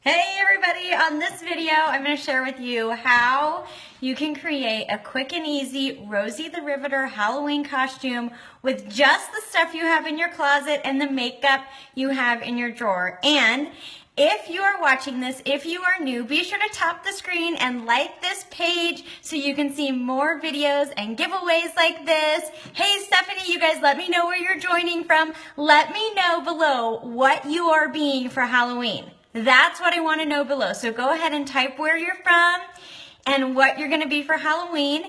Hey everybody, on this video I'm going to share with you how you can create a quick and easy Rosie the Riveter Halloween costume with just the stuff you have in your closet and the makeup you have in your drawer. And if you are watching this, if you are new, be sure to tap the screen and like this page so you can see more videos and giveaways like this. Hey Stephanie, you guys let me know where you're joining from. Let me know below what you are being for Halloween. That's what I want to know below. So go ahead and type where you're from and what you're going to be for Halloween.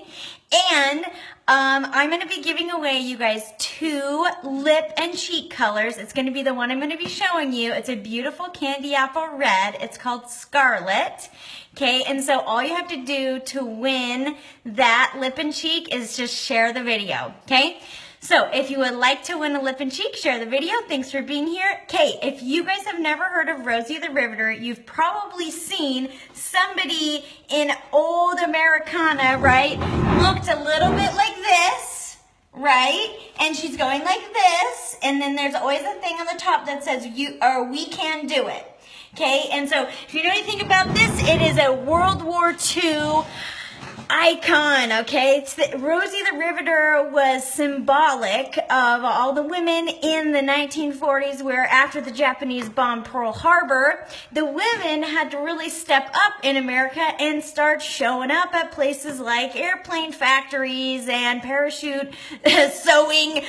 And I'm going to be giving away, you guys, 2 lip and cheek colors. It's going to be the one I'm going to be showing you. It's a beautiful candy apple red. It's called Scarlet. Okay, and so all you have to do to win that lip and cheek is just share the video. Okay. So if you would like to win a lip and cheek, share the video. Thanks for being here. Okay, if you guys have never heard of Rosie the Riveter, you've probably seen somebody in old Americana, right? Looked a little bit like this, right? And she's going like this, and then there's always a thing on the top that says "you" or "we can do it." Okay, and so if you know anything about this, it is a World War II icon, okay? Rosie the Riveter was symbolic of all the women in the 1940s where after the Japanese bombed Pearl Harbor, the women had to really step up in America and start showing up at places like airplane factories and parachute sewing,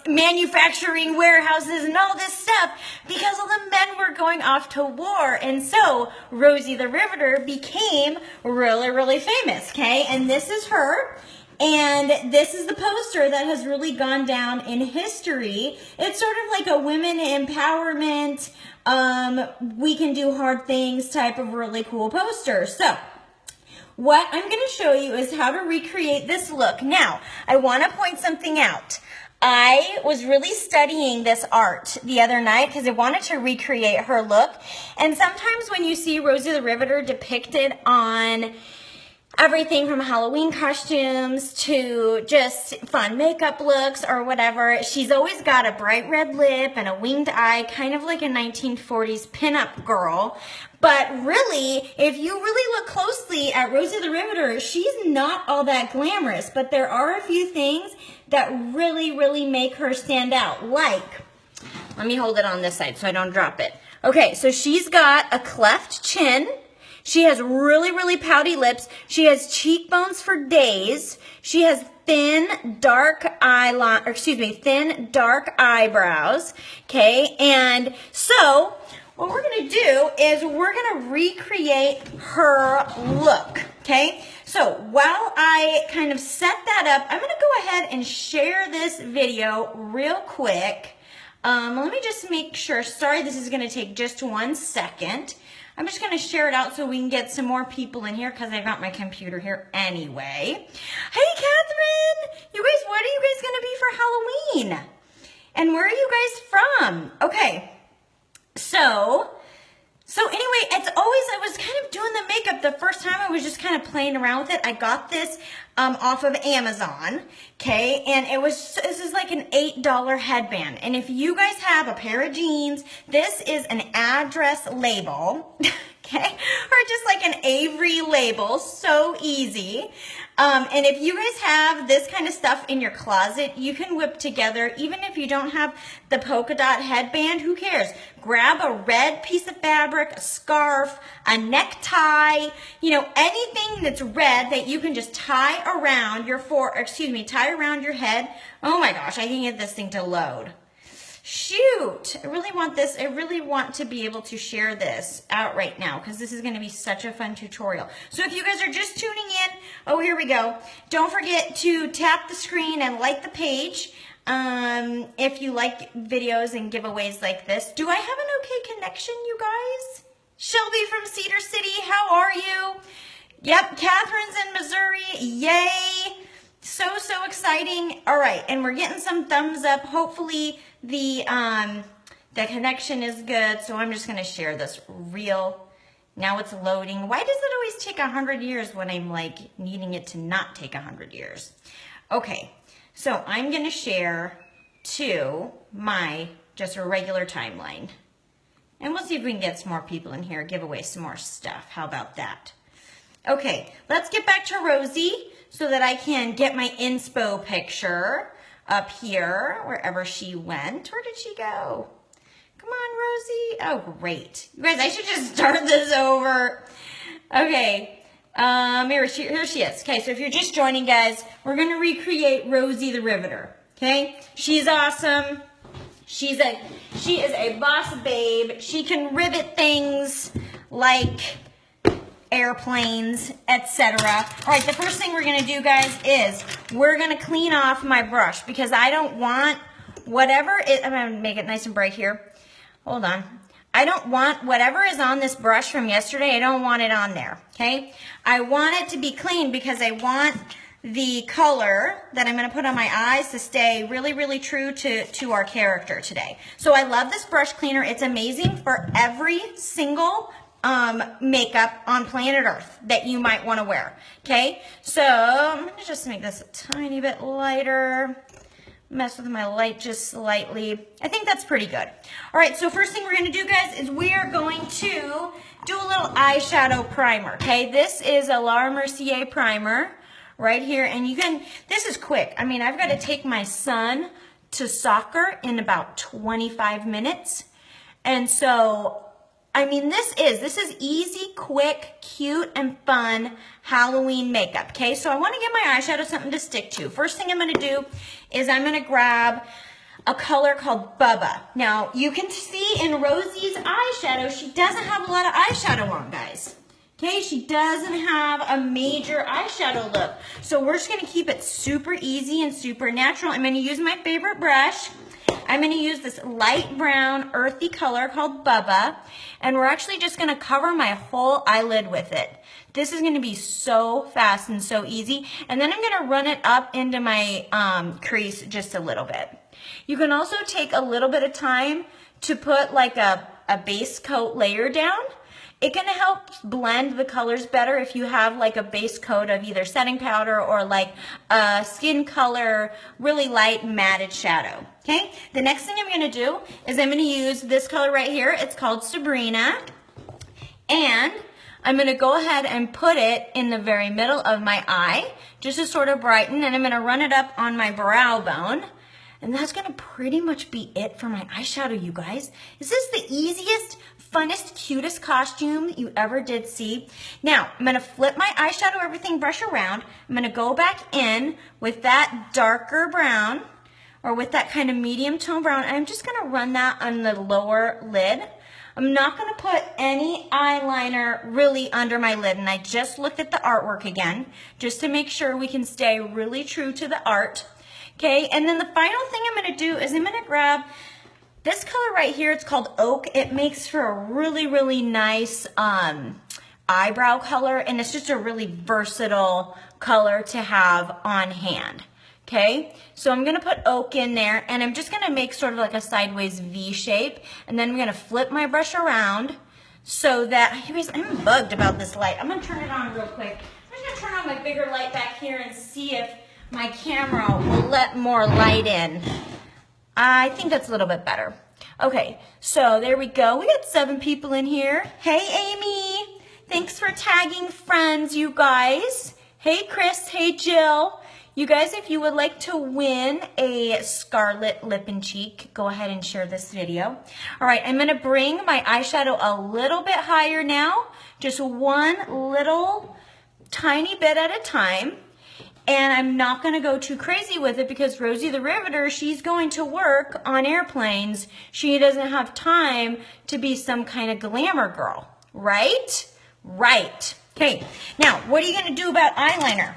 manufacturing warehouses and all this stuff because all the men were going off to war. And so Rosie the Riveter became really famous. Okay, and this is her, and this is the poster that has really gone down in history. It's sort of like a women empowerment, we can do hard things type of really cool poster. So what I'm going to show you is how to recreate this look. Now, I want to point something out. I was really studying this art the other night because I wanted to recreate her look. And sometimes when you see Rosie the Riveter depicted on everything from Halloween costumes to just fun makeup looks or whatever, she's always got a bright red lip and a winged eye, kind of like a 1940s pinup girl. But really, if you really look closely at Rosie the Riveter, she's not all that glamorous, but there are a few things that really make her stand out. Like, let me hold it on this side so I don't drop it. Okay, so she's got a cleft chin. She has really pouty lips. She has cheekbones for days. She has thin, dark eyebrows. Okay, and so what we're gonna do is we're gonna recreate her look. Okay, so while I kind of set that up, I'm gonna go ahead and share this video real quick. Let me just make sure. Sorry, this is gonna take just 1 second. I'm just going to share it out so we can get some more people in here because I got my computer here anyway. Hey, Catherine! You guys, what are you guys going to be for Halloween? And where are you guys from? Okay, so anyway, it's always, I was kind of doing the makeup. The first time I was just kind of playing around with it. I got this off of Amazon, okay, and this is like an $8 headband. And if you guys have a pair of jeans, this is an address label, okay, or just like an Avery label, so easy. And if you guys have this kind of stuff in your closet, you can whip together, even if you don't have the polka dot headband, who cares? Grab a red piece of fabric, a scarf, a necktie, you know, anything that's red that you can just tie around tie around your head. Oh my gosh, I can get this thing to load. Shoot, I really want to be able to share this out right now because this is going to be such a fun tutorial. So if you guys are just tuning in, oh, here we go. Don't forget to tap the screen and like the page if you like videos and giveaways like this. Do I have an okay connection, you guys? Shelby from Cedar City, how are you? Yep, Catherine's in Missouri, yay. So exciting. All right, and we're getting some thumbs up. Hopefully the connection is good, so I'm just going to share this now it's loading. Why does it always take 100 years when I'm like needing it to not take 100 years? Okay, so I'm going to share to my just a regular timeline. And we'll see if we can get some more people in here, give away some more stuff. How about that? Okay, let's get back to Rosie so that I can get my inspo picture up here, wherever she went. Where did she go? Come on, Rosie. Oh, great. You guys, I should just start this over. Okay, here she is. Okay, so if you're just joining, guys, we're going to recreate Rosie the Riveter. Okay, she's awesome. She is a boss babe. She can rivet things like airplanes, etc. All right, the first thing we're going to do, guys, is we're going to clean off my brush because I don't want whatever I'm going to make it nice and bright here. Hold on. I don't want whatever is on this brush from yesterday, I don't want it on there, okay? I want it to be clean because I want the color that I'm going to put on my eyes to stay really, really true to our character today. So I love this brush cleaner. It's amazing for every single makeup on planet Earth that you might want to wear. Okay, so I'm going to just make this a tiny bit lighter. Mess with my light just slightly. I think that's pretty good. All right, so first thing we're going to do, guys, is we are going to do a little eyeshadow primer. Okay, this is a Laura Mercier primer right here, and you can, this is quick. I mean, I've got to take my son to soccer in about 25 minutes. And so I mean, this is easy, quick, cute, and fun Halloween makeup, okay? So I want to give my eyeshadow something to stick to. First thing I'm going to do is I'm going to grab a color called Bubba. Now, you can see in Rosie's eyeshadow, she doesn't have a lot of eyeshadow on, guys. Okay, she doesn't have a major eyeshadow look. So we're just going to keep it super easy and super natural. I'm going to use my favorite brush. I'm going to use this light brown earthy color called Bubba, and we're actually just going to cover my whole eyelid with it. This is going to be so fast and so easy, and then I'm going to run it up into my crease just a little bit. You can also take a little bit of time to put like a base coat layer down. It can help blend the colors better if you have like a base coat of either setting powder or like a skin color, really light matted shadow. Okay, the next thing I'm going to do is I'm going to use this color right here. It's called Sabrina. And I'm going to go ahead and put it in the very middle of my eye just to sort of brighten. And I'm going to run it up on my brow bone. And that's going to pretty much be it for my eyeshadow, you guys. Is this the easiest, funnest, cutest costume you ever did see? Now, I'm going to flip my eyeshadow everything brush around. I'm going to go back in with that darker brown or with that kind of medium tone brown. I'm just going to run that on the lower lid. I'm not going to put any eyeliner really under my lid. And I just looked at the artwork again just to make sure we can stay really true to the art. Okay, and then the final thing I'm going to do is I'm going to grab this color right here. It's called Oak. It makes for a really, really nice eyebrow color, and it's just a really versatile color to have on hand. Okay, so I'm going to put Oak in there, and I'm just going to make sort of like a sideways V shape, and then I'm going to flip my brush around so that, you guys, I'm bugged about this light. I'm going to turn it on real quick. I'm just going to turn on my bigger light back here and see if my camera will let more light in. I think that's a little bit better. Okay, so there we go. We got 7 people in here. Hey, Amy. Thanks for tagging friends, you guys. Hey, Chris. Hey, Jill. You guys, if you would like to win a Scarlet Lip and Cheek, go ahead and share this video. All right, I'm going to bring my eyeshadow a little bit higher now. Just one little tiny bit at a time. And I'm not going to go too crazy with it because Rosie the Riveter, she's going to work on airplanes. She doesn't have time to be some kind of glamour girl, right? Right. Okay, now what are you going to do about eyeliner?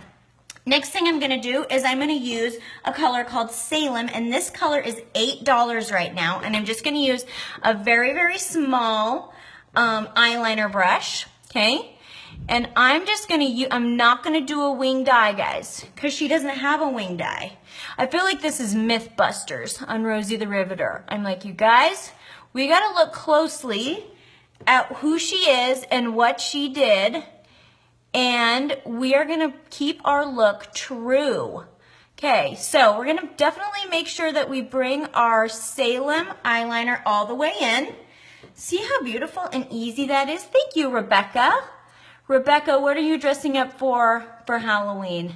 Next thing I'm going to do is I'm going to use a color called Salem, and this color is $8 right now. And I'm just going to use a very, very small eyeliner brush, okay? And I'm just going to, I'm not going to do a winged eye, guys, because she doesn't have a winged eye. I feel like this is Mythbusters on Rosie the Riveter. I'm like, you guys, we got to look closely at who she is and what she did, and we are going to keep our look true. Okay, so we're going to definitely make sure that we bring our Salem eyeliner all the way in. See how beautiful and easy that is? Thank you, Rebecca. Rebecca, what are you dressing up for Halloween?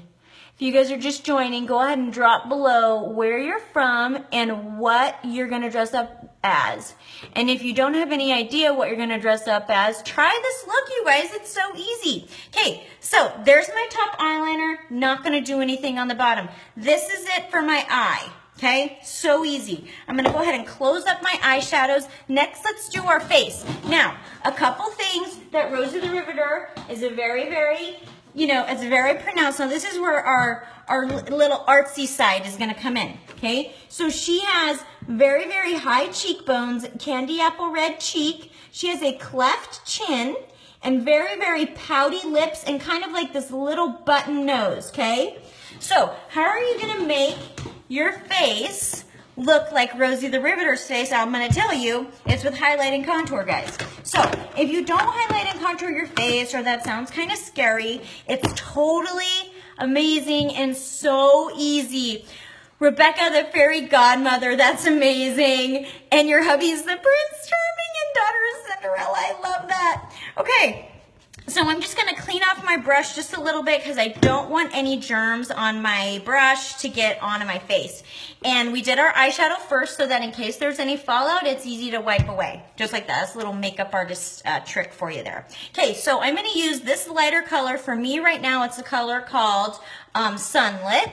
If you guys are just joining, go ahead and drop below where you're from and what you're going to dress up as. And if you don't have any idea what you're going to dress up as, try this look, you guys. It's so easy. Okay, so there's my top eyeliner. Not going to do anything on the bottom. This is it for my eye. Okay, so easy. I'm going to go ahead and close up my eyeshadows. Next, let's do our face. Now, a couple things that Rosie the Riveter is a very, it's very pronounced. Now, this is where our little artsy side is going to come in. Okay, so she has very, very high cheekbones, candy apple red cheek. She has a cleft chin and very, very pouty lips and kind of like this little button nose. Okay, so how are you going to make your face look like Rosie the Riveter's face? I'm going to tell you, it's with highlight and contour, guys. So if you don't highlight and contour your face, or that sounds kind of scary, it's totally amazing and so easy. Rebecca, the fairy godmother, that's amazing. And your hubby's the Prince Charming and daughter of Cinderella. I love that. Okay. So I'm just going to clean off my brush just a little bit because I don't want any germs on my brush to get onto my face. And we did our eyeshadow first so that in case there's any fallout, it's easy to wipe away. Just like that. That's a little makeup artist trick for you there. Okay, so I'm going to use this lighter color. For me right now, it's a color called Sunlit.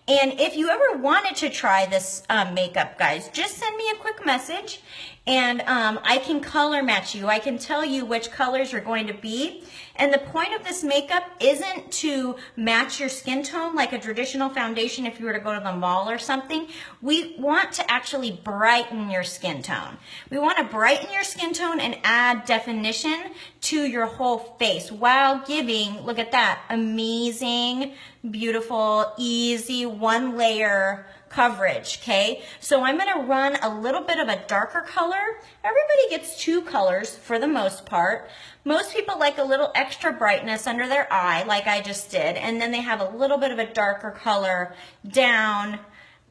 And if you ever wanted to try this makeup, guys, just send me a quick message and I can color match you. I can tell you which colors you're going to be. And the point of this makeup isn't to match your skin tone like a traditional foundation if you were to go to the mall or something. We want to actually brighten your skin tone. We want to brighten your skin tone and add definition to your whole face while giving, look at that, amazing, beautiful, easy, one layer coverage, okay? So I'm going to run a little bit of a darker color. Everybody gets two colors for the most part. Most people like a little extra brightness under their eye, like I just did, and then they have a little bit of a darker color down,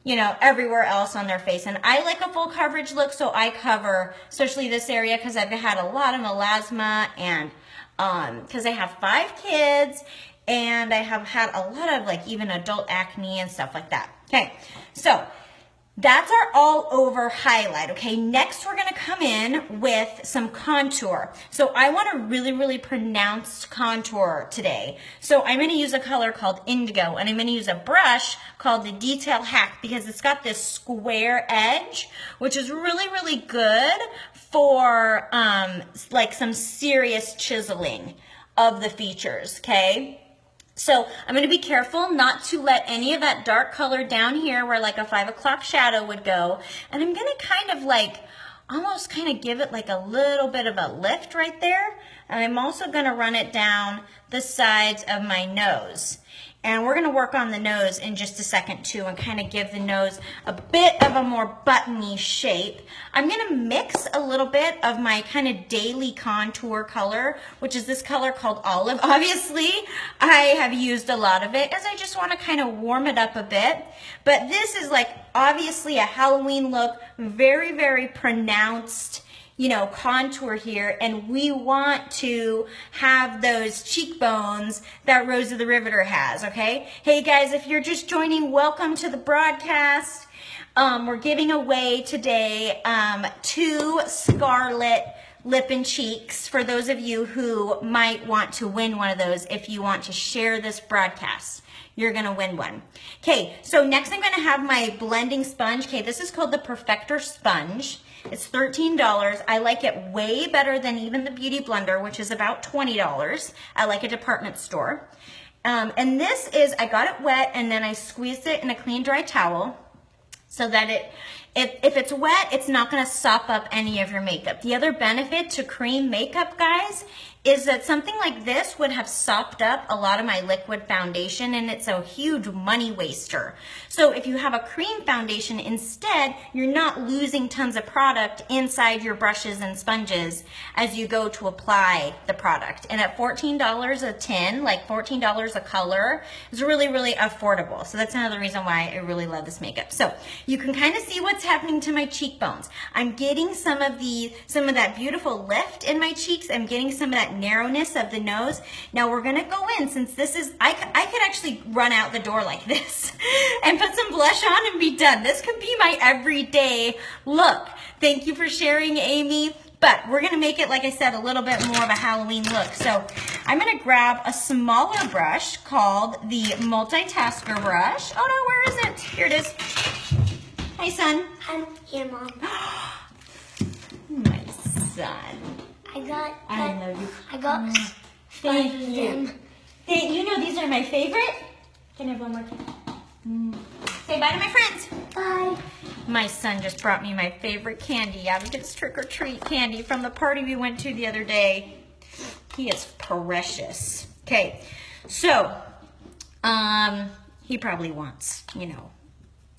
everywhere else on their face. And I like a full coverage look, so I cover, especially this area, because I've had a lot of melasma and because I have 5 kids, and I have had a lot of even adult acne and stuff like that. Okay, so that's our all over highlight. Okay, next we're going to come in with some contour. So I want a really, really pronounced contour today. So I'm going to use a color called Indigo, and I'm going to use a brush called the Detail Hack because it's got this square edge, which is really, really good for some serious chiseling of the features, okay? So I'm going to be careful not to let any of that dark color down here where like a 5 o'clock shadow would go. And I'm going to kind of almost give it like a little bit of a lift right there. And I'm also going to run it down the sides of my nose. And we're going to work on the nose in just a second too and kind of give the nose a bit of a more buttony shape. I'm going to mix a little bit of my kind of daily contour color, which is this color called Olive. Obviously, I have used a lot of it as I just want to kind of warm it up a bit. But this is obviously a Halloween look, very, very pronounced contour here, and we want to have those cheekbones that Rosie the Riveter has, okay? Hey guys, if you're just joining, welcome to the broadcast. We're giving away today 2 Scarlet Lip and Cheeks for those of you who might want to win one of those if you want to share this broadcast. You're going to win one. Okay, so next I'm going to have my blending sponge. Okay, this is called the Perfector Sponge. It's $13. I like it way better than even the Beauty Blender, which is about $20 at a department store. And this is, I got it wet and then I squeezed it in a clean, dry towel so that if it's wet, it's not going to sop up any of your makeup. The other benefit to cream makeup, guys, is that something like this would have sopped up a lot of my liquid foundation, and it's a huge money waster. So if you have a cream foundation instead, you're not losing tons of product inside your brushes and sponges as you go to apply the product. And at $14 a tin, $14 a color, is really, really affordable. So that's another reason why I really love this makeup. So you can kind of see what's happening to my cheekbones. I'm getting some of that beautiful lift in my cheeks. I'm getting some of that narrowness of the nose. Now we're gonna go in, since this is, I could actually run out the door like this and put some blush on and be done. This could be my everyday look. Thank you for sharing, Amy. But we're gonna make it, like I said, a little bit more of a Halloween look. So I'm gonna grab a smaller brush called the multitasker brush. Oh no, where is it? Here it is. Hi, son. I'm here, Mom. My son. I love you. I got Thank you. You know these are my favorite. Can I have one more time? Say bye to my friends. Bye. My son just brought me my favorite candy out of his trick-or-treat candy from the party we went to the other day. He is precious. Okay, so he probably wants, you know,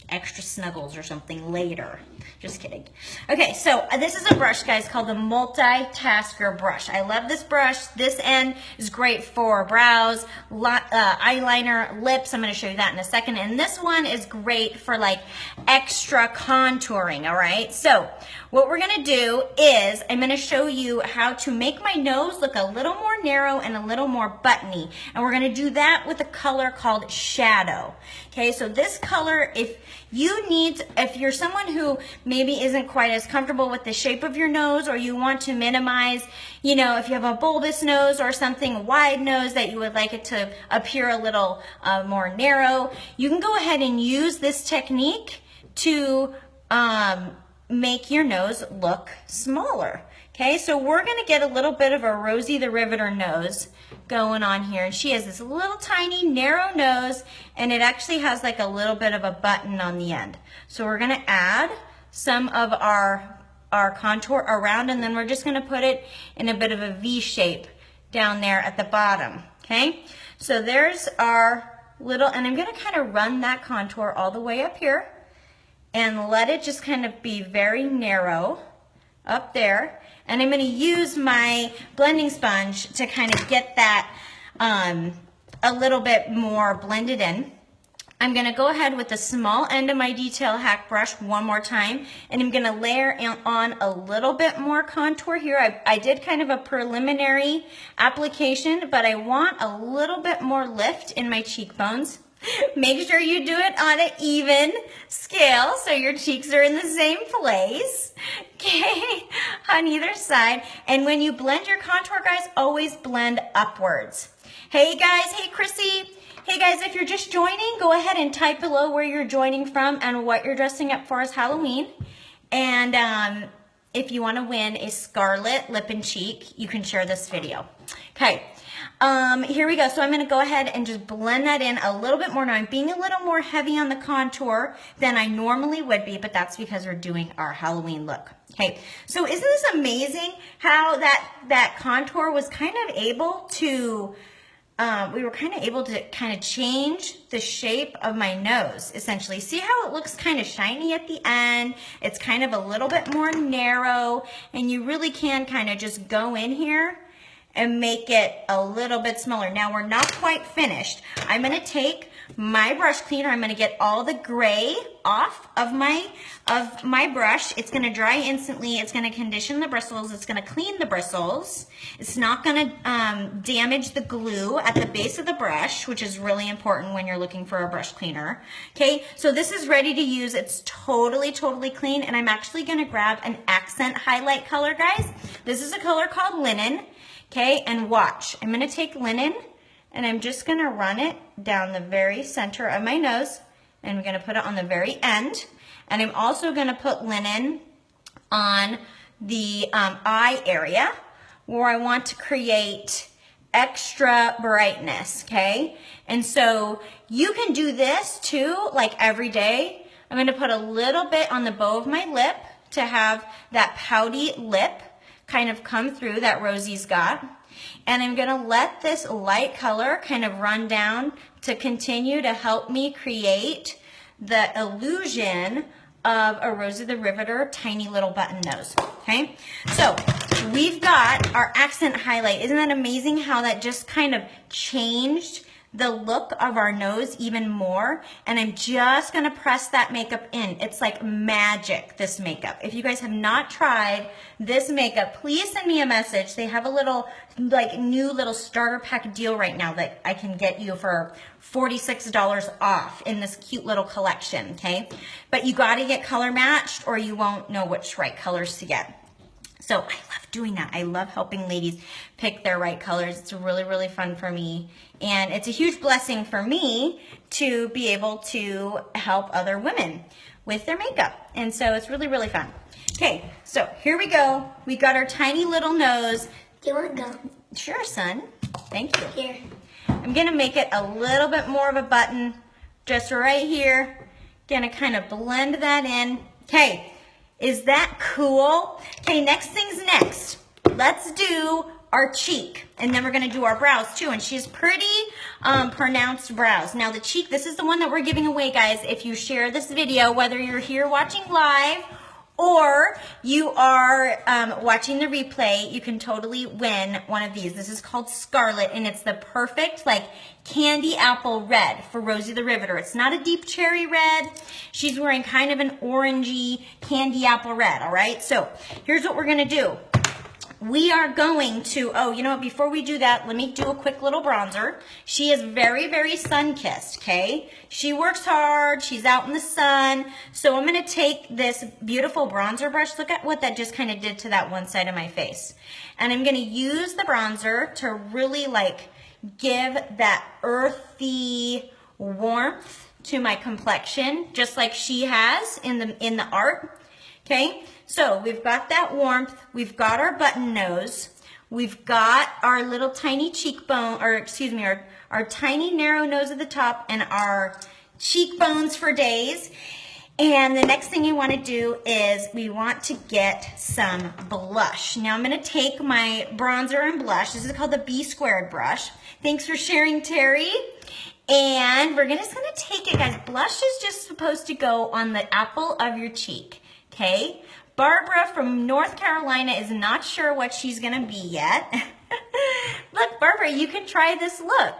extra snuggles or something later. Just kidding. Okay, so this is a brush, guys, called the Multitasker brush. I love this brush. This end is great for brows, eyeliner, lips. I'm going to show you that in a second. And this one is great for like extra contouring, all right? So what we're going to do is I'm going to show you how to make my nose look a little more narrow and a little more buttony. And we're going to do that with a color called Shadow. Okay, so this color, if you're someone who maybe isn't quite as comfortable with the shape of your nose, or you want to minimize, you know, if you have a bulbous nose or something, a wide nose that you would like it to appear a little more narrow, you can go ahead and use this technique to make your nose look smaller. Okay, so we're gonna get a little bit of a Rosie the Riveter nose going on here. And she has this little tiny narrow nose, and it actually has like a little bit of a button on the end. So we're gonna add some of our contour around, and then we're just gonna put it in a bit of a V shape down there at the bottom, okay? So there's our little, and I'm gonna kind of run that contour all the way up here and let it just kind of be very narrow up there. And I'm going to use my blending sponge to kind of get that a little bit more blended in. I'm going to go ahead with the small end of my detail hack brush one more time, and I'm going to layer on a little bit more contour here. I did kind of a preliminary application, but I want a little bit more lift in my cheekbones. Make sure you do it on an even scale so your cheeks are in the same place, okay, on either side. And when you blend your contour, guys, always blend upwards. Hey guys, hey Chrissy. Hey guys, if you're just joining, go ahead and type below where you're joining from and what you're dressing up for as Halloween. And if you want to win a scarlet lip and cheek, you can share this video. Okay. Here we go. So I'm going to go ahead and just blend that in a little bit more. Now I'm being a little more heavy on the contour than I normally would be, but that's because we're doing our Halloween look. Okay, so isn't this amazing how that contour was kind of able to, we were kind of able to kind of change the shape of my nose, essentially. See how it looks kind of shiny at the end? It's kind of a little bit more narrow, and you really can kind of just go in here and make it a little bit smaller. Now we're not quite finished. I'm gonna take my brush cleaner. I'm gonna get all the gray off of my brush. It's gonna dry instantly. It's gonna condition the bristles. It's gonna clean the bristles. It's not gonna damage the glue at the base of the brush, which is really important when you're looking for a brush cleaner. Okay, so this is ready to use. It's totally clean, and I'm actually gonna grab an accent highlight color, guys. This is a color called Linen. Okay, and watch. I'm going to take Linen, and I'm just going to run it down the very center of my nose, and I'm going to put it on the very end. And I'm also going to put Linen on the eye area where I want to create extra brightness, okay? And so you can do this too, like every day. I'm going to put a little bit on the bow of my lip to have that pouty lip kind of come through that Rosie's got. And I'm gonna let this light color kind of run down to continue to help me create the illusion of a Rosie the Riveter tiny little button nose, okay? So we've got our accent highlight. Isn't that amazing how that just kind of changed the look of our nose even more. And I'm just gonna press that makeup in. It's like magic, this makeup. If you guys have not tried this makeup, please send me a message. They have a little, like, new little starter pack deal right now that I can get you for $46 off in this cute little collection, okay? But you gotta get color matched or you won't know which right colors to get. So I love doing that. I love helping ladies pick their right colors. It's really, really fun for me. And it's a huge blessing for me to be able to help other women with their makeup. And so it's really, really fun. Okay, so here we go. We got our tiny little nose. Do you want to go? Sure, son. Thank you. Here. I'm gonna make it a little bit more of a button, just right here. Gonna kind of blend that in. Okay. Is that cool? Okay, next thing's next. Let's do our cheek. And then we're gonna do our brows too. And she has pretty pronounced brows. Now the cheek, this is the one that we're giving away, guys. If you share this video, whether you're here watching live or you are watching the replay, you can totally win one of these. This is called Scarlet, and it's the perfect, like, candy apple red for Rosie the Riveter. It's not a deep cherry red. She's wearing kind of an orangey candy apple red, all right? So here's what we're gonna do. We are going to, oh, you know what, before we do that, let me do a quick little bronzer. She is very, very sun-kissed, okay? She works hard, she's out in the sun. So I'm gonna take this beautiful bronzer brush. Look at what that just kind of did to that one side of my face. And I'm gonna use the bronzer to really, like, give that earthy warmth to my complexion, just like she has in the art, okay? So we've got that warmth, we've got our button nose, we've got our little tiny cheekbone, or excuse me, our tiny narrow nose at the top and our cheekbones for days. And the next thing you want to do is we want to get some blush. Now I'm going to take my bronzer and blush. This is called the B squared brush. Thanks for sharing, Terry. And we're just going to take it, guys. Blush is just supposed to go on the apple of your cheek, okay? Barbara from North Carolina is not sure what she's going to be yet. Look, Barbara, you can try this look.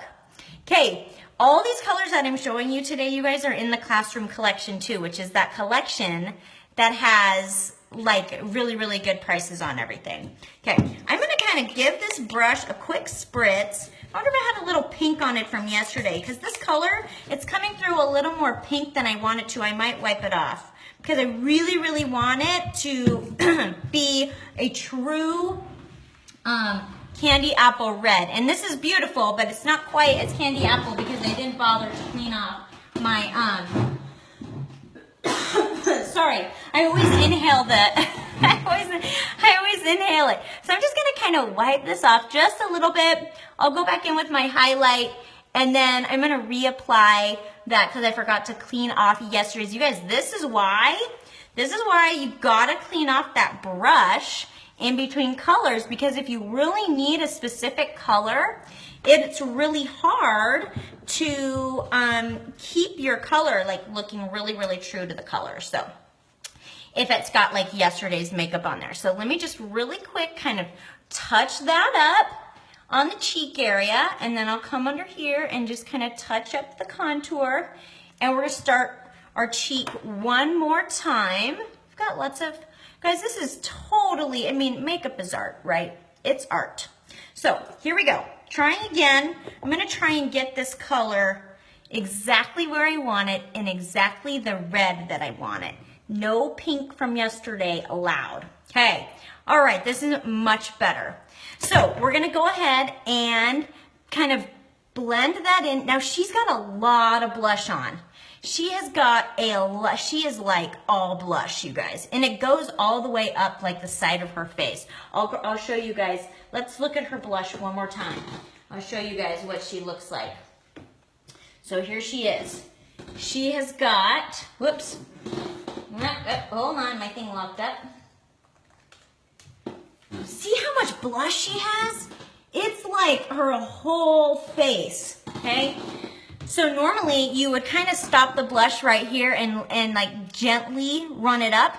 Okay, all these colors that I'm showing you today, you guys, are in the Classroom collection too, which is that collection that has, like, really, really good prices on everything. Okay, I'm going to kind of give this brush a quick spritz. I wonder if I had a little pink on it from yesterday, because this color, it's coming through a little more pink than I want it to. I might wipe it off, because I really, really want it to be a true candy apple red. And this is beautiful, but it's not quite as candy apple because I didn't bother to clean off my, sorry, I always inhale I always inhale it. So I'm just gonna kind of wipe this off just a little bit. I'll go back in with my highlight, and then I'm gonna reapply that because I forgot to clean off yesterday's. You guys, this is why you gotta clean off that brush in between colors, because if you really need a specific color, it's really hard to keep your color, like, looking really, really true to the color. So if it's got, like, yesterday's makeup on there. So let me just really quick kind of touch that up on the cheek area, and then I'll come under here and just kind of touch up the contour, and we're gonna start our cheek one more time. We've got lots of, guys, this is totally, I mean, makeup is art, right? It's art. So here we go. Trying again. I'm gonna try and get this color exactly where I want it and exactly the red that I want it. No pink from yesterday allowed. Okay, all right, this is much better. So we're gonna go ahead and kind of blend that in. Now she's got a lot of blush on. She has got she is like all blush, you guys. And it goes all the way up like the side of her face. I'll show you guys. Let's look at her blush one more time. I'll show you guys what she looks like. So here she is. She has got, whoops. Hold on, my thing locked up. See how much blush she has? It's like her whole face, okay? So normally you would kind of stop the blush right here and like gently run it up,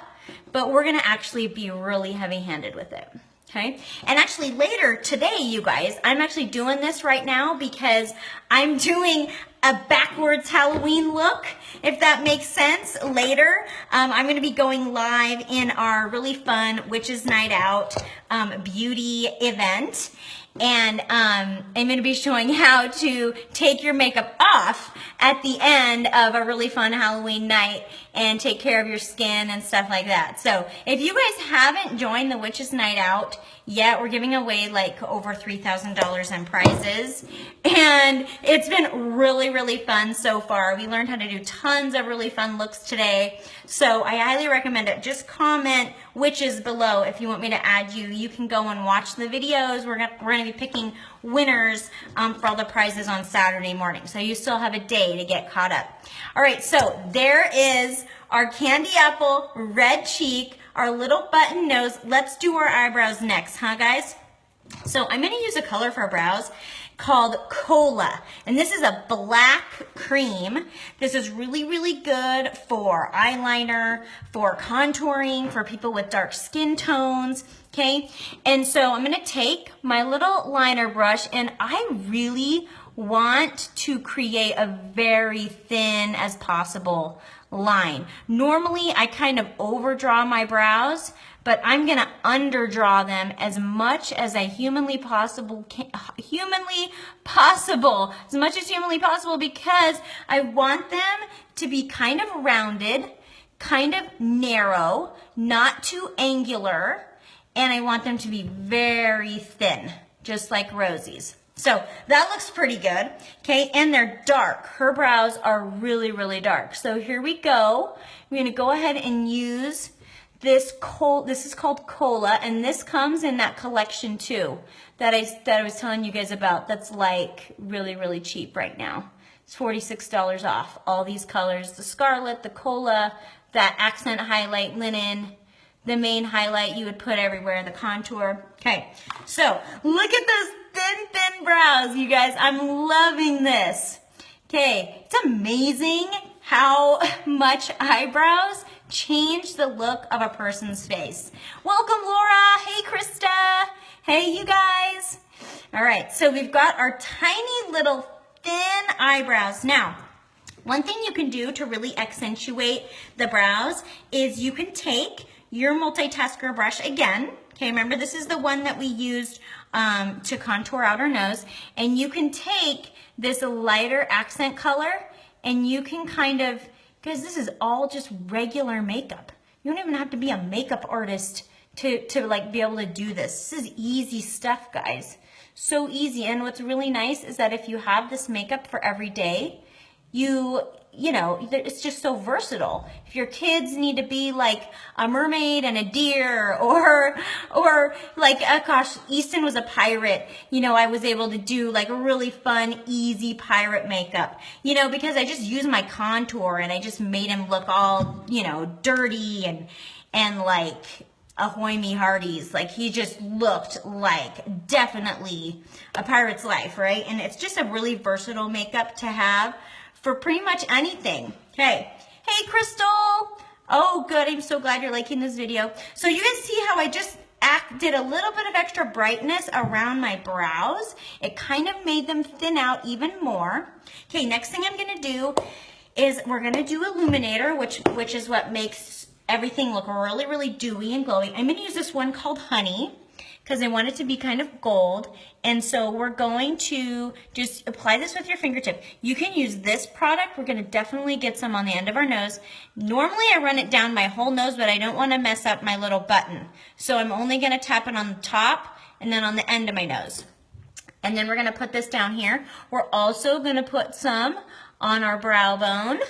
but we're gonna actually be really heavy-handed with it, Okay, and actually later today, you guys, I'm actually doing this right now because I'm doing a backwards Halloween look, if that makes sense. Later, I'm going to be going live in our really fun Witches Night Out beauty event. And I'm going to be showing how to take your makeup off at the end of a really fun Halloween night and take care of your skin and stuff like that. So if you guys haven't joined the Witches Night Out yet, we're giving away like over $3,000 in prizes. And it's been really, really fun so far. We learned how to do tons of really fun looks today. So I highly recommend it. Just comment witches below if you want me to add you. You can go and watch the videos. We're going to be picking winners for all the prizes on Saturday morning. So you still have a day to get caught up. All right, so there is our candy apple, red cheek, our little button nose. Let's do our eyebrows next, huh, guys? So I'm going to use a color for our brows called Cola, and this is a black cream. This is really, really good for eyeliner, for contouring, for people with dark skin tones, okay? And so I'm gonna take my little liner brush, and I really want to create a very thin as possible line. Normally, I kind of overdraw my brows, but I'm gonna underdraw them as much as I humanly possible, because I want them to be kind of rounded, kind of narrow, not too angular, and I want them to be very thin, just like Rosie's. So that looks pretty good, okay? And they're dark. Her brows are really, really dark. So here we go. We're gonna go ahead and use this is called Cola, and this comes in that collection too that I was telling you guys about. That's like really, really cheap right now. It's $46 off. All these colors, the scarlet, the Cola, that accent highlight linen, the main highlight you would put everywhere, the contour. Okay, so look at those thin brows, you guys. I'm loving this. Okay, it's amazing how much eyebrows change the look of a person's face. Welcome, Laura. Hey, Krista. Hey, you guys. All right, so we've got our tiny little thin eyebrows. Now, one thing you can do to really accentuate the brows is you can take your multitasker brush again. Okay, remember this is the one that we used to contour out our nose. And you can take this lighter accent color and you can kind of, because this is all just regular makeup. You don't even have to be a makeup artist to like be able to do this. This is easy stuff, guys. So easy. And what's really nice is that if you have this makeup for every day, you know, it's just so versatile. If your kids need to be like a mermaid and a deer, or like, oh gosh, Easton was a pirate, you know, I was able to do like a really fun, easy pirate makeup, you know, because I just used my contour and I just made him look all, you know, dirty and like ahoy me hearties. Like he just looked like definitely a pirate's life, right? And it's just a really versatile makeup to have for pretty much anything. Okay. Hey, Crystal. Oh, good. I'm so glad you're liking this video. So you guys see how I just did a little bit of extra brightness around my brows. It kind of made them thin out even more. Okay, next thing I'm going to do is we're going to do Illuminator, which is what makes everything look really, really dewy and glowy. I'm going to use this one called Honey, because I want it to be kind of gold. And so we're going to just apply this with your fingertip. You can use this product. We're going to definitely get some on the end of our nose. Normally I run it down my whole nose, but I don't want to mess up my little button. So I'm only going to tap it on the top and then on the end of my nose. And then we're going to put this down here. We're also going to put some on our brow bone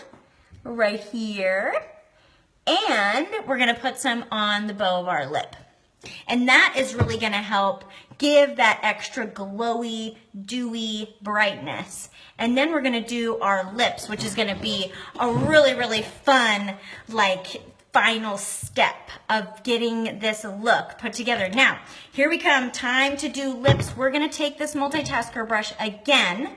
right here. And we're going to put some on the bow of our lip. And that is really going to help give that extra glowy, dewy brightness. And then we're going to do our lips, which is going to be a really, really fun, like, final step of getting this look put together. Now, here we come. Time to do lips. We're going to take this multitasker brush again,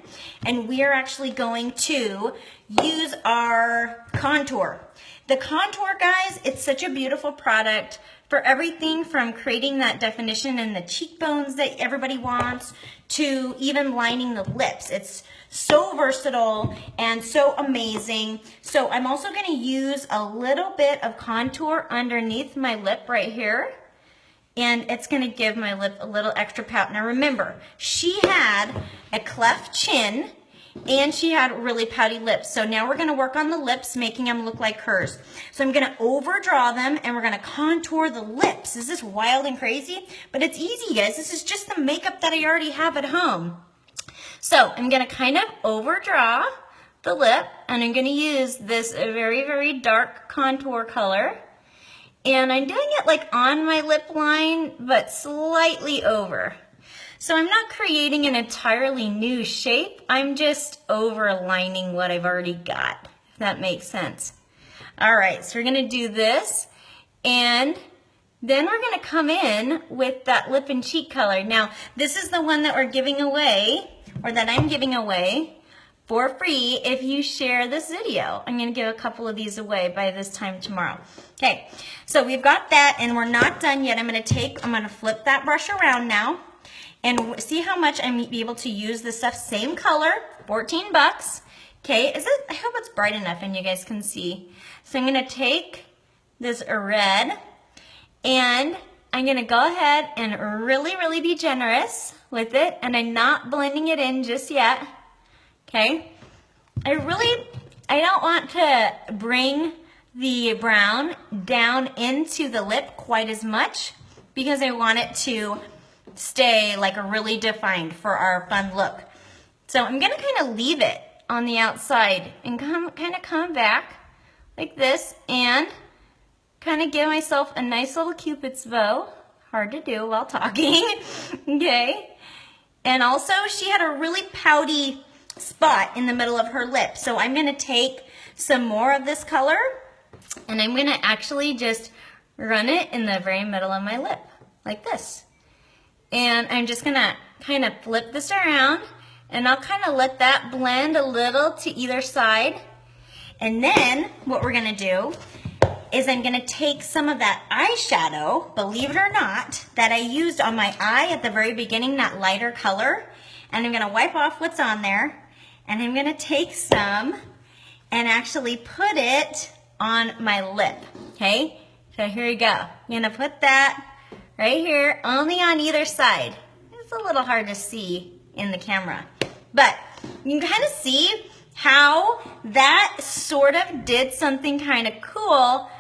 and we are actually going to use our contour. The contour, guys, it's such a beautiful product for everything from creating that definition in the cheekbones that everybody wants to even lining the lips. It's so versatile and so amazing. So I'm also going to use a little bit of contour underneath my lip right here. And it's going to give my lip a little extra pout. Now remember, she had a cleft chin and she had really pouty lips. So now we're going to work on the lips, making them look like hers. So I'm going to overdraw them and we're going to contour the lips. Is this wild and crazy? But it's easy, guys. This is just the makeup that I already have at home. So I'm going to kind of overdraw the lip and I'm going to use this very, very dark contour color. And I'm doing it like on my lip line, but slightly over. So I'm not creating an entirely new shape. I'm just overlining what I've already got, if that makes sense. All right, so we're gonna do this, and then we're gonna come in with that lip and cheek color. Now, this is the one that we're giving away, or that I'm giving away for free if you share this video. I'm gonna give a couple of these away by this time tomorrow. Okay, so we've got that, and we're not done yet. I'm gonna flip that brush around now, and see how much I'm able to use this stuff. Same color, 14 bucks. Okay, I hope it's bright enough and you guys can see. So I'm gonna take this red and I'm gonna go ahead and really, really be generous with it, and I'm not blending it in just yet. Okay, I don't want to bring the brown down into the lip quite as much because I want it to stay like really defined for our fun look. So I'm gonna kind of leave it on the outside and kind of come back like this and kind of give myself a nice little Cupid's bow. Hard to do while talking, okay? And also she had a really pouty spot in the middle of her lip. So I'm gonna take some more of this color and I'm gonna actually just run it in the very middle of my lip like this. And I'm just gonna kind of flip this around and I'll kind of let that blend a little to either side. And then what we're gonna do is I'm gonna take some of that eyeshadow, believe it or not, that I used on my eye at the very beginning, that lighter color, and I'm gonna wipe off what's on there, and I'm gonna take some and actually put it on my lip, okay? So here we go. I'm gonna put that right here, only on either side. It's a little hard to see in the camera, but you can kind of see how that sort of did something kind of cool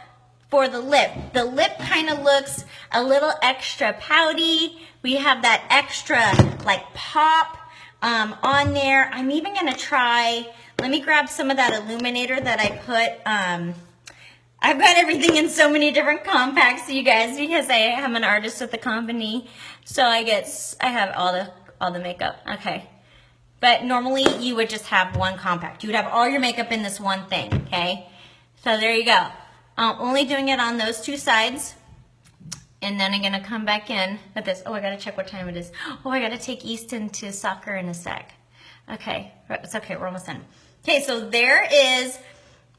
for the lip. The lip kind of looks a little extra pouty. We have that extra like pop on there. I'm even gonna try, let me grab some of that Illuminator that I put, I've got everything in so many different compacts, you guys, because I am an artist with the company. So I have all the makeup, okay. But normally you would just have one compact. You would have all your makeup in this one thing, okay? So there you go. I'm only doing it on those two sides. And then I'm gonna come back in with this. Oh, I gotta check what time it is. Oh, I gotta take Easton to soccer in a sec. Okay, it's okay, we're almost done. Okay, so there is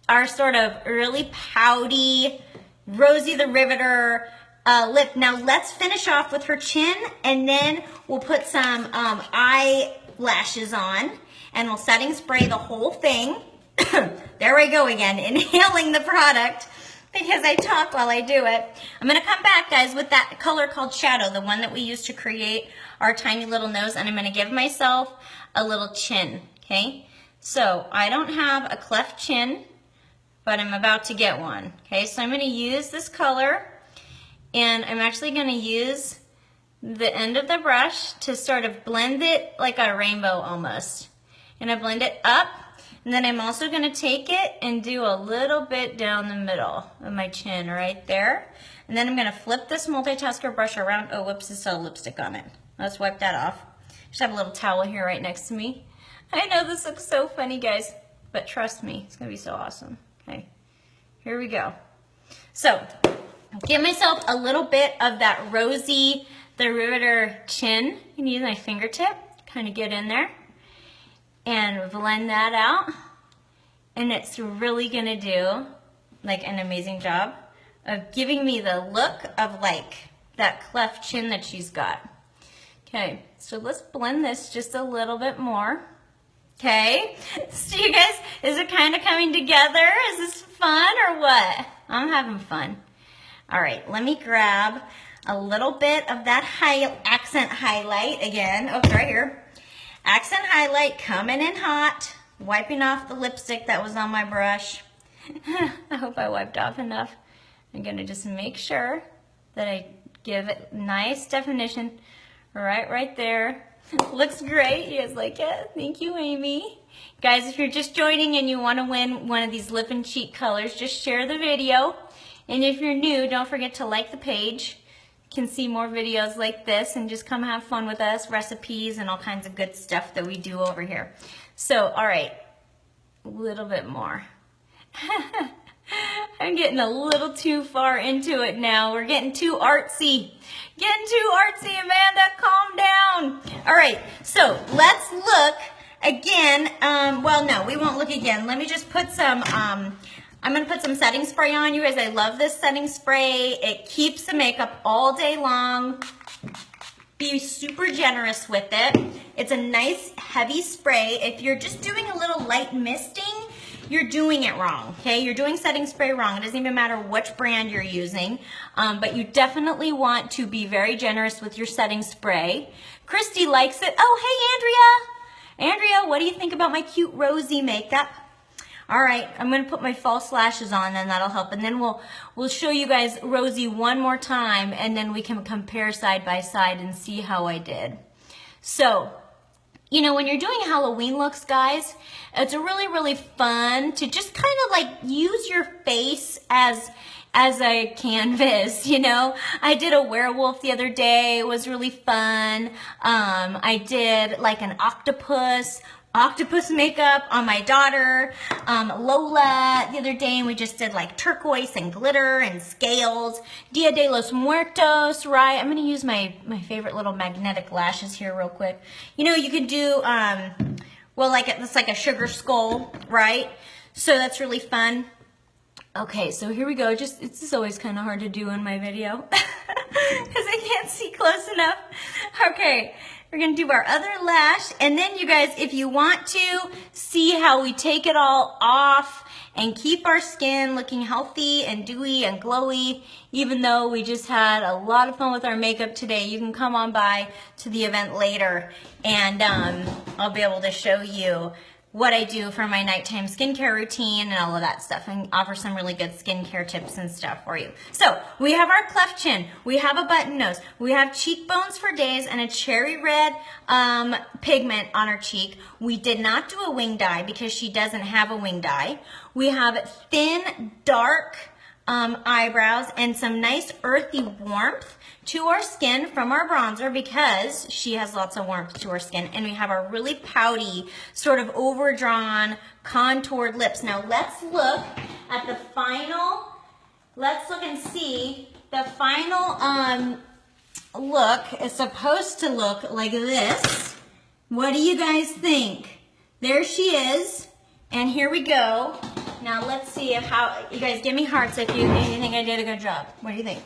our sort of really pouty Rosie the Riveter lip. Now let's finish off with her chin, and then we'll put some eyelashes on, and we'll setting spray the whole thing. There we go again, inhaling the product because I talk while I do it. I'm gonna come back, guys, with that color called Shadow, the one that we used to create our tiny little nose, and I'm gonna give myself a little chin, okay? So I don't have a cleft chin, but I'm about to get one, okay? So I'm gonna use this color, and I'm actually gonna use the end of the brush to sort of blend it like a rainbow almost. And I blend it up, and then I'm also gonna take it and do a little bit down the middle of my chin right there. And then I'm gonna flip this multitasker brush around. Oh, whoops, there's still lipstick on it. Let's wipe that off. Just have a little towel here right next to me. I know this looks so funny, guys, but trust me, it's gonna be so awesome. Okay, here we go. So, give myself a little bit of that Rosie the Riveter chin. You can use my fingertip, kind of get in there and blend that out. And it's really gonna do like an amazing job of giving me the look of like that cleft chin that she's got. Okay, so let's blend this just a little bit more. Okay, so you guys, is it kind of coming together? Is this fun or what? I'm having fun. All right, let me grab a little bit of that accent highlight again. Oh, right here. Accent highlight coming in hot. Wiping off the lipstick that was on my brush. I hope I wiped off enough. I'm gonna just make sure that I give it nice definition right there. Looks great. You guys like it? Thank you, Amy. Guys, if you're just joining and you want to win one of these lip and cheek colors, just share the video. And if you're new, don't forget to like the page. You can see more videos like this and just come have fun with us, recipes and all kinds of good stuff that we do over here. So, all right, a little bit more. I'm getting a little too far into it now. We're getting too artsy. Getting too artsy, Amanda, calm down. All right, so let's look again. Well, no, we won't look again. Let me just put some, I'm gonna put some setting spray on. You guys, I love this setting spray. It keeps the makeup all day long. Be super generous with it. It's a nice heavy spray. If you're just doing a little light misting, you're doing it wrong, okay? You're doing setting spray wrong. It doesn't even matter which brand you're using, but you definitely want to be very generous with your setting spray. Christy likes it. Oh, hey, Andrea. Andrea, what do you think about my cute Rosie makeup? All right, I'm gonna put my false lashes on and that'll help. And then we'll show you guys Rosie one more time and then we can compare side by side and see how I did. So, you know, when you're doing Halloween looks, guys, it's really, really fun to just kind of like use your face as a canvas, you know. I did a werewolf the other day. It was really fun. I did like an octopus makeup on my daughter, Lola, the other day, and we just did like turquoise and glitter and scales. Dia de los Muertos, right? I'm gonna use my favorite little magnetic lashes here real quick. You know, you could do, well, like it's like a sugar skull, right? So that's really fun. Okay, so here we go. It's always kind of hard to do in my video because I can't see close enough. Okay. We're gonna do our other lash, and then you guys, if you want to see how we take it all off and keep our skin looking healthy and dewy and glowy, even though we just had a lot of fun with our makeup today, you can come on by to the event later, and I'll be able to show you what I do for my nighttime skincare routine and all of that stuff, and offer some really good skincare tips and stuff for you. So we have our cleft chin, we have a button nose, we have cheekbones for days and a cherry red pigment on her cheek. We did not do a winged eye because she doesn't have a winged eye. We have thin, dark eyebrows and some nice earthy warmth to our skin from our bronzer because she has lots of warmth to her skin. And we have our really pouty, sort of overdrawn, contoured lips. Now let's look at the final, let's look and see the final look is supposed to look like this. What do you guys think? There she is, and here we go. Now let's see if how, you guys give me hearts if you think I did a good job. What do you think?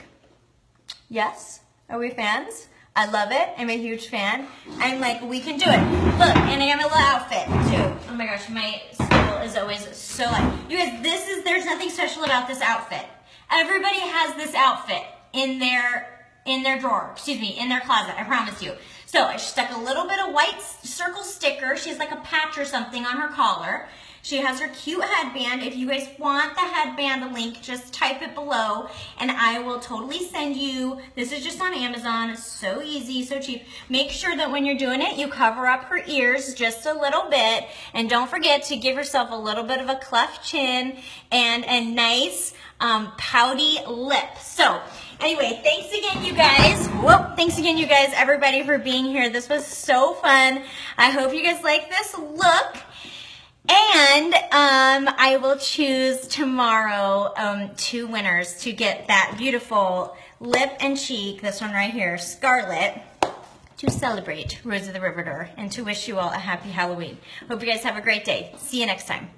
Yes? Are we fans? I love it. I'm a huge fan. I'm like, we can do it. Look, and I have a little outfit too. Oh my gosh, my school is always so light. You guys, there's nothing special about this outfit. Everybody has this outfit in their drawer, excuse me, in their closet, I promise you. So I stuck a little bit of white circle sticker. She has like a patch or something on her collar. She has her cute headband. If you guys want the headband link, just type it below and I will totally send you. This is just on Amazon. It's so easy, so cheap. Make sure that when you're doing it, you cover up her ears just a little bit. And don't forget to give yourself a little bit of a cleft chin and a nice pouty lip. So anyway, thanks again, you guys. Thanks again, you guys, everybody, for being here. This was so fun. I hope you guys like this look. And I will choose tomorrow 2 winners to get that beautiful lip and cheek, this one right here, Scarlet, to celebrate Rosie the Riveter and to wish you all a happy Halloween. Hope you guys have a great day. See you next time.